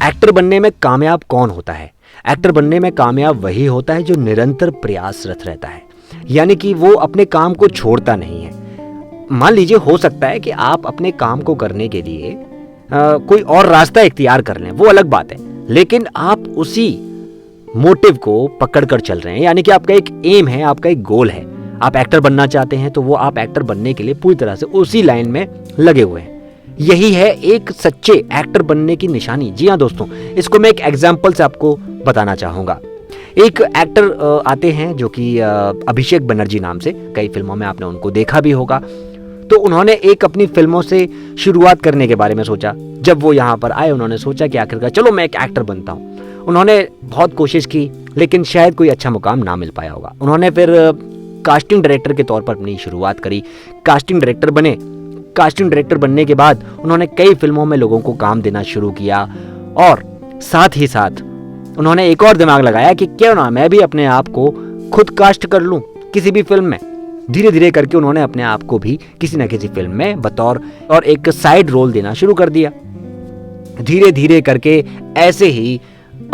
Actor बनने में कामयाब कौन होता है? एक्टर बनने में कामयाब वही होता है जो निरंतर प्रयासरत रहता है, यानी कि वो अपने काम को छोड़ता नहीं है। मान लीजिए हो सकता है कि आप अपने काम को करने के लिए कोई और रास्ता इख्तियार कर लें, वो अलग बात है, लेकिन आप उसी मोटिव को पकड़ कर चल रहे हैं, यानी कि आपका एक एम है, आपका एक गोल है। आप एक्टर बनना चाहते हैं तो वो आप एक्टर बनने के लिए पूरी तरह से उसी लाइन में लगे हुए हैं। यही है एक सच्चे एक्टर बनने की निशानी। जी हाँ दोस्तों, इसको मैं एक एग्जाम्पल से आपको बताना चाहूँगा। एक एक्टर आते हैं जो कि अभिषेक बनर्जी नाम से, कई फिल्मों में आपने उनको देखा भी होगा। तो उन्होंने एक अपनी फिल्मों से शुरुआत करने के बारे में सोचा। जब वो यहाँ पर आए उन्होंने सोचा कि आखिरकार चलो मैं एक एक्टर बनता हूँ। उन्होंने बहुत कोशिश की, लेकिन शायद कोई अच्छा मुकाम ना मिल पाया होगा। उन्होंने फिर कास्टिंग डायरेक्टर के तौर पर अपनी शुरुआत करी, कास्टिंग डायरेक्टर बने। कास्टिंग डायरेक्टर बनने के बाद उन्होंने कई फिल्मों में लोगों को काम देना शुरू किया, और साथ ही साथ उन्होंने एक और दिमाग लगाया कि क्यों ना मैं भी अपने आप को खुद कास्ट कर लूं किसी भी फिल्म में। धीरे धीरे करके उन्होंने अपने आप को भी किसी न किसी फिल्म में बतौर और एक साइड रोल देना शुरू कर दिया। धीरे धीरे करके ऐसे ही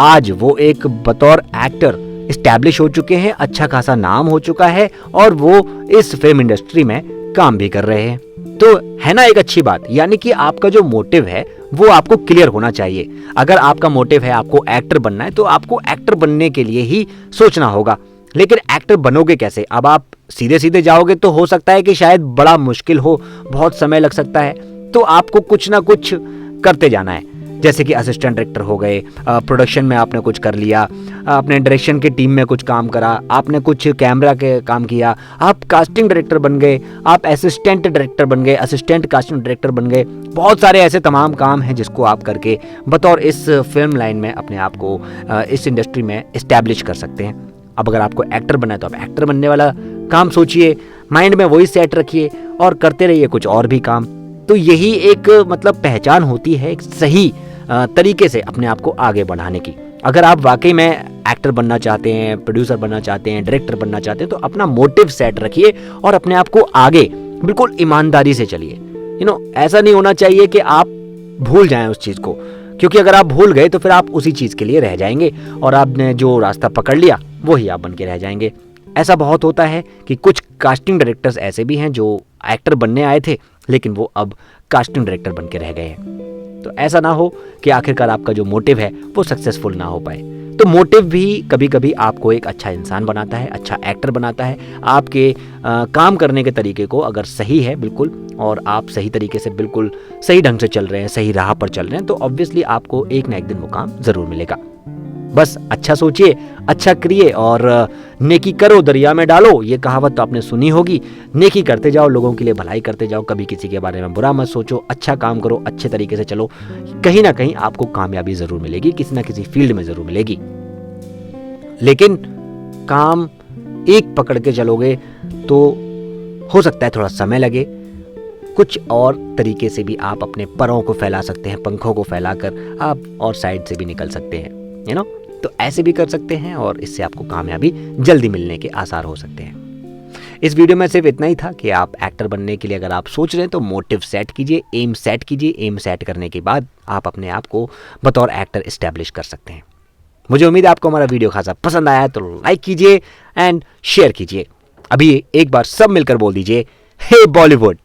आज वो एक बतौर एक्टर एस्टैब्लिश हो चुके हैं, अच्छा खासा नाम हो चुका है, और वो इस फिल्म इंडस्ट्री में काम भी कर रहे हैं। तो है ना एक अच्छी बात, यानी कि आपका जो मोटिव है वो आपको क्लियर होना चाहिए। अगर आपका मोटिव है आपको एक्टर बनना है तो आपको एक्टर बनने के लिए ही सोचना होगा। लेकिन एक्टर बनोगे कैसे? अब आप सीधे सीधे जाओगे तो हो सकता है कि शायद बड़ा मुश्किल हो, बहुत समय लग सकता है। तो आपको कुछ ना कुछ करते जाना है, जैसे कि असिस्टेंट डायरेक्टर हो गए, प्रोडक्शन में आपने कुछ कर लिया, आपने डायरेक्शन की टीम में कुछ काम करा, आपने कुछ कैमरा के काम किया, आप कास्टिंग डायरेक्टर बन गए, आप असिस्टेंट डायरेक्टर बन गए, असिस्टेंट कास्टिंग डायरेक्टर बन गए। बहुत सारे ऐसे तमाम काम हैं जिसको आप करके बतौर इस फिल्म लाइन में अपने आप को इस इंडस्ट्री में इस्टेब्लिश कर सकते हैं। अब अगर आपको एक्टर बनना है तो आप एक्टर बनने वाला काम सोचिए, माइंड में वही सेट रखिए और करते रहिए कुछ और भी काम। तो यही एक मतलब पहचान होती है एक सही तरीके से अपने आप को आगे बढ़ाने की। अगर आप वाकई में एक्टर बनना चाहते हैं, प्रोड्यूसर बनना चाहते हैं, डायरेक्टर बनना चाहते हैं, तो अपना मोटिव सेट रखिए और अपने आप को आगे बिल्कुल ईमानदारी से चलिए। ऐसा नहीं होना चाहिए कि आप भूल जाएं उस चीज़ को, क्योंकि अगर आप भूल गए तो फिर आप उसी चीज़ के लिए रह जाएंगे और आपने जो रास्ता पकड़ लिया वही आप बन के रह जाएंगे। ऐसा बहुत होता है कि कुछ कास्टिंग डायरेक्टर्स ऐसे भी हैं जो एक्टर बनने आए थे लेकिन वो अब कास्टिंग डायरेक्टर बन के रह गए हैं। तो ऐसा ना हो कि आखिरकार आपका जो मोटिव है वो सक्सेसफुल ना हो पाए। तो मोटिव भी कभी कभी आपको एक अच्छा इंसान बनाता है, अच्छा एक्टर बनाता है। आपके काम करने के तरीके को अगर सही है बिल्कुल, और आप सही तरीके से बिल्कुल सही ढंग से चल रहे हैं, सही राह पर चल रहे हैं, तो ऑब्वियसली आपको एक ना एक दिन मुकाम जरूर मिलेगा। बस अच्छा सोचिए, अच्छा करिए और नेकी करो दरिया में डालो, ये कहावत तो आपने सुनी होगी। नेकी करते जाओ, लोगों के लिए भलाई करते जाओ, कभी किसी के बारे में बुरा मत सोचो, अच्छा काम करो, अच्छे तरीके से चलो। कहीं ना कहीं आपको कामयाबी जरूर मिलेगी, किसी ना किसी फील्ड में जरूर मिलेगी। लेकिन काम एक पकड़ के चलोगे तो हो सकता है थोड़ा समय लगे। कुछ और तरीके से भी आप अपने परों को फैला सकते हैं, पंखों को फैलाकर आप और साइड से भी निकल सकते हैं, तो ऐसे भी कर सकते हैं और इससे आपको कामयाबी जल्दी मिलने के आसार हो सकते हैं। इस वीडियो में सिर्फ इतना ही था कि आप एक्टर बनने के लिए अगर आप सोच रहे हैं तो मोटिव सेट कीजिए, एम सेट कीजिए। एम सेट करने के बाद आप अपने आप को बतौर एक्टर इस्टेब्लिश कर सकते हैं। मुझे उम्मीद है आपको हमारा वीडियो खासा पसंद आया, तो लाइक कीजिए एंड शेयर कीजिए। अभी एक बार सब मिलकर बोल दीजिए, हे बॉलीवुड।